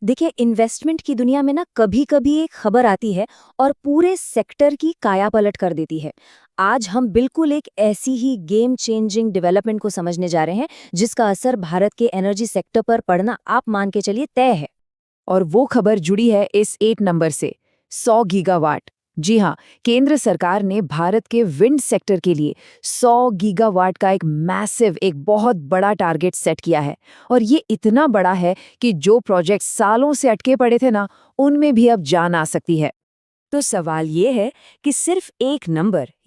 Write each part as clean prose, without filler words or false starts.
देखिए, इन्वेस्टमेंट की दुनिया में ना कभी-कभी एक खबर आती है और पूरे सेक्टर की कायापलट कर देती है। आज हम बिल्कुल एक ऐसी ही गेम चेंजिंग डेवलपमेंट को समझने जा रहे हैं, जिसका असर भारत के एनर्जी सेक्टर पर पड़ना आप मान के चलिए तय है। और वो खबर जुड़ी है इस 8 नंबर से, 100 गीगावाट। जी हाँ, केंद्र सरकार ने भारत के विंड सेक्टर के लिए 100 गीगावाट का एक बहुत बड़ा टारगेट सेट किया है। और ये इतना बड़ा है कि जो प्रोजेक्ट सालों से अटके पड़े थे ना, उनमें भी अब जान आ सकती है। तो सवाल ये है कि सिर्फ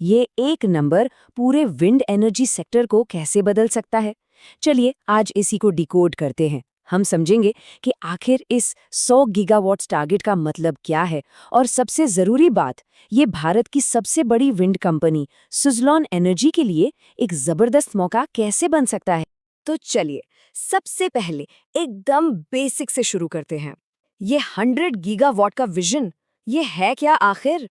ये एक नंबर पूरे विंड एनर्जी सेक्टर को कैसे बदल सकता है। चलिए आज इसी को डिकोड करते हैं। हम समझेंगे कि आखिर इस 100 गीगावाट टारगेट का मतलब क्या है, और सबसे जरूरी बात, ये भारत की सबसे बड़ी विंड कंपनी सुज़लॉन एनर्जी के लिए एक जबरदस्त मौका कैसे बन सकता है। तो चलिए सबसे पहले एकदम बेसिक से शुरू करते हैं। ये 100 गीगावाट का विजन, ये है क्या आखिर?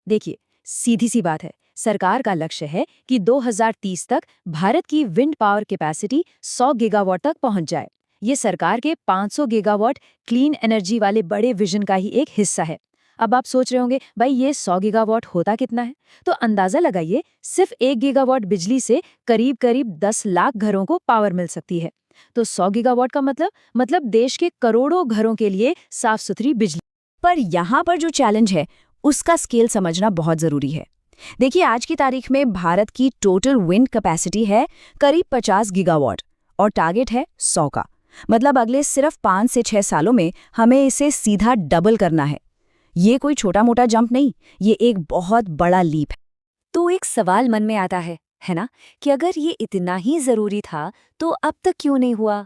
देखिए, सीधी सी बात है। सरकार का लक्ष्य है कि 2030 तक भारत की विंड पावर कैपेसिटी 100 गीगावाट तक पहुंच जाए। ये सरकार के 500 गीगावाट क्लीन एनर्जी वाले बड़े विजन का ही एक हिस्सा है। अब आप सोच रहे होंगे, भाई ये 100 गीगावाट होता कितना है? तो अंदाजा लगाइए, सिर्फ 1 गीगावाट बिजली से करीब करीब 10 लाख घरों को पावर मिल सकती है। तो 100 गीगावाट का मतलब देश के करोड़ों घरों के लिए साफ सुथरी बिजली। पर यहाँ पर जो चैलेंज है, उसका स्केल समझना बहुत जरूरी है। देखिए, आज की तारीख में भारत की टोटल विंड कैपेसिटी है करीब 50 गीगावाट और टारगेट है 100 का। मतलब अगले सिर्फ 5 से 6 सालों में हमें इसे सीधा डबल करना है। ये कोई छोटा मोटा जंप नहीं, ये एक बहुत बड़ा लीप है। तो एक सवाल मन में आता है ना, कि अगर ये इतना ही जरूरी था तो अब तक क्यों नहीं हुआ?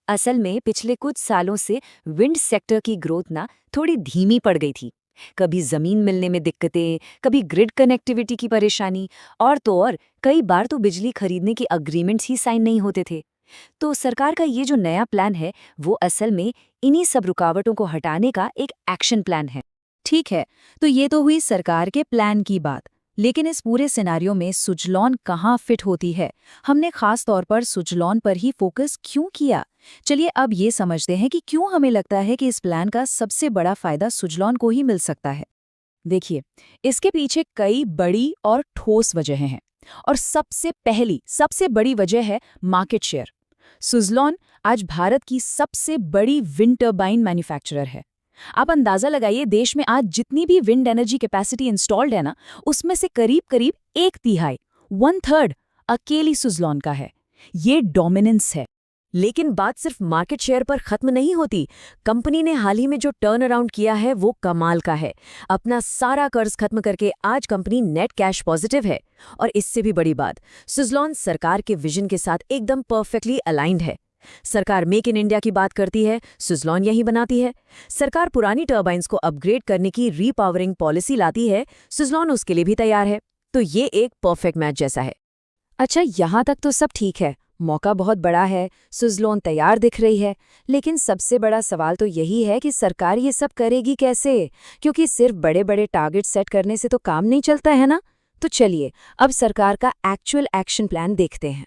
असल में पिछले कुछ सालों से विंड सेक्टर की ग्रोथ ना थोड़ी धीमी पड़ गई थी। कभी जमीन मिलने में दिक्कतें, कभी ग्रिड कनेक्टिविटी की परेशानी, और तो और कई बार तो बिजली खरीदने के अग्रीमेंट्स ही साइन नहीं होते थे। तो सरकार का ये जो नया प्लान है, वो असल में इन्हीं सब रुकावटों को हटाने का एक एक्शन प्लान है। ठीक है, तो ये तो हुई सरकार के प्लान की बात। लेकिन इस पूरे सिनेरियो में सुजलॉन कहाँ फिट होती है? हमने खास तौर पर सुजलॉन पर ही फोकस क्यों किया? चलिए अब ये समझते हैं कि क्यों हमें लगता है कि इस प्लान का सबसे बड़ा फायदा सुजलॉन को ही मिल सकता है। देखिए, इसके पीछे कई बड़ी और ठोस वजहें हैं। और सबसे बड़ी वजह है मार्केट शेयर। सुजलॉन आज भारत की सबसे बड़ी विंड टर्बाइन मैन्युफैक्चरर है। आप अंदाजा लगाइए, देश में आज जितनी भी विंड एनर्जी कैपेसिटी इंस्टॉल्ड है ना, उसमें से करीब करीब 1/3 1/3 अकेली सुजलॉन का है। ये डोमिनेंस है। लेकिन बात सिर्फ मार्केट शेयर पर खत्म नहीं होती। कंपनी ने हाल ही में जो टर्न अराउंड किया है, वो कमाल का है। अपना सारा कर्ज खत्म करके आज कंपनी नेट कैश पॉजिटिव है। और इससे भी बड़ी बात, सुजलॉन सरकार के विजन के साथ एकदम परफेक्टली अलाइंड है। सरकार मेक इन इंडिया की बात करती है, सुजलॉन यही बनाती है। सरकार पुरानी टर्बाइंस को अपग्रेड करने की रीपावरिंग पॉलिसी लाती है, सुजलॉन उसके लिए भी तैयार है। तो ये एक परफेक्ट मैच जैसा है। अच्छा, यहाँ तक तो सब ठीक है, मौका बहुत बड़ा है, सुजलॉन तैयार दिख रही है। लेकिन सबसे बड़ा सवाल तो यही है कि सरकार ये सब करेगी कैसे? क्योंकि सिर्फ बड़े बड़े टारगेट सेट करने से तो काम नहीं चलता है ना। तो चलिए अब सरकार का एक्चुअल एक्शन प्लान देखते हैं।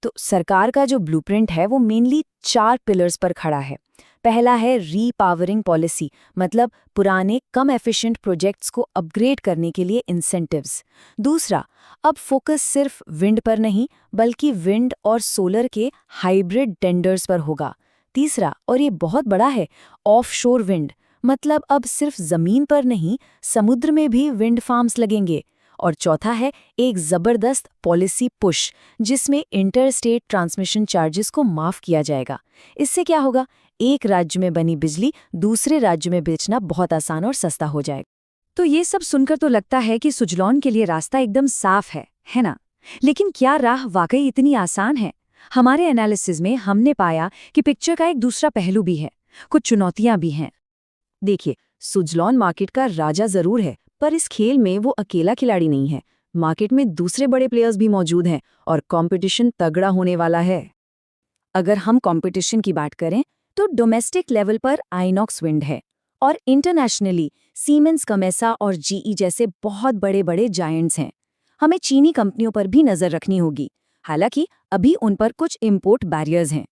तो सरकार का जो ब्लूप्रिंट है, वो मेनली 4 पिलर्स पर खड़ा है। पहला है रीपावरिंग पॉलिसी, मतलब पुराने कम एफिशिएंट प्रोजेक्ट्स को अपग्रेड करने के लिए इंसेंटिव्स। दूसरा, अब फोकस सिर्फ विंड पर नहीं, बल्कि विंड और सोलर के हाइब्रिड टेंडर्स पर होगा। तीसरा, और ये बहुत बड़ा है, ऑफशोर विंड, मतलब अब सिर्फ जमीन पर नहीं, समुद्र में भी विंड फार्म्स लगेंगे। और चौथा है एक जबरदस्त पॉलिसी पुश, जिसमें इंटर स्टेट ट्रांसमिशन चार्जेस को माफ किया जाएगा। इससे क्या होगा, एक राज्य में बनी बिजली दूसरे राज्य में बेचना बहुत आसान और सस्ता हो जाएगा। तो ये सब सुनकर तो लगता है कि सुजलॉन के लिए रास्ता एकदम साफ है ना? लेकिन क्या राह वाकई इतनी आसान है? हमारे एनालिसिस में हमने पाया कि पिक्चर का एक दूसरा पहलू भी है, कुछ चुनौतियां भी हैं। देखिए, सुजलॉन मार्केट का राजा जरूर है, पर इस खेल में वो अकेला खिलाड़ी नहीं है। मार्केट में दूसरे बड़े प्लेयर्स भी मौजूद हैं और कंपटीशन तगड़ा होने वाला है। अगर हम कंपटीशन की बात करें, तो डोमेस्टिक लेवल पर आइनॉक्स विंड है और इंटरनेशनली सीमेंस गमेसा और जीई जैसे बहुत बड़े बड़े जायंट्स हैं। हमें चीनी कंपनियों पर भी नजर रखनी होगी, हालांकि अभी उन पर कुछ इंपोर्ट बैरियर्स हैं।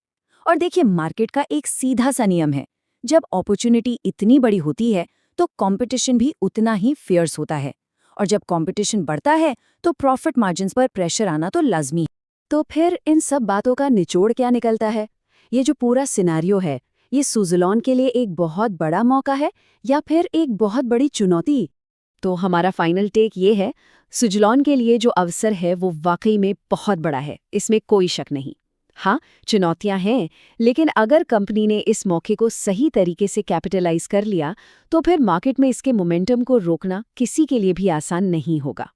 और देखिए, मार्केट का एक सीधा सा नियम है, जब अपॉर्चुनिटी इतनी बड़ी होती है तो कंपटीशन भी उतना ही फियर्स होता है, और जब कंपटीशन बढ़ता है तो प्रॉफिट मार्जिन्स पर प्रेशर आना तो लाजमी है। तो फिर इन सब बातों का निचोड़ क्या निकलता है? ये जो पूरा सिनारियो है, ये सुज़लोन के लिए एक बहुत बड़ा मौका है या फिर एक बहुत बड़ी चुनौती? तो हमारा फाइनल टेक ये है, सुज़लोन के लिए जो अवसर है वो वाकई में बहुत बड़ा है, इसमें कोई शक नहीं। हाँ, चुनौतियां हैं, लेकिन अगर कंपनी ने इस मौके को सही तरीके से कैपिटलाइज कर लिया तो फिर मार्केट में इसके मोमेंटम को रोकना किसी के लिए भी आसान नहीं होगा।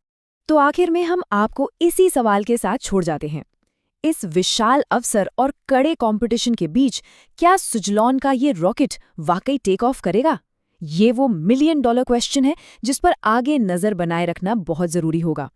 तो आखिर में हम आपको इसी सवाल के साथ छोड़ जाते हैं। इस विशाल अवसर और कड़े कंपटीशन के बीच क्या सुज़लोन का ये रॉकेट वाकई टेक ऑफ करेगा? ये वो $1 मिलियन क्वेश्चन है जिस पर आगे नजर बनाए रखना बहुत जरूरी होगा।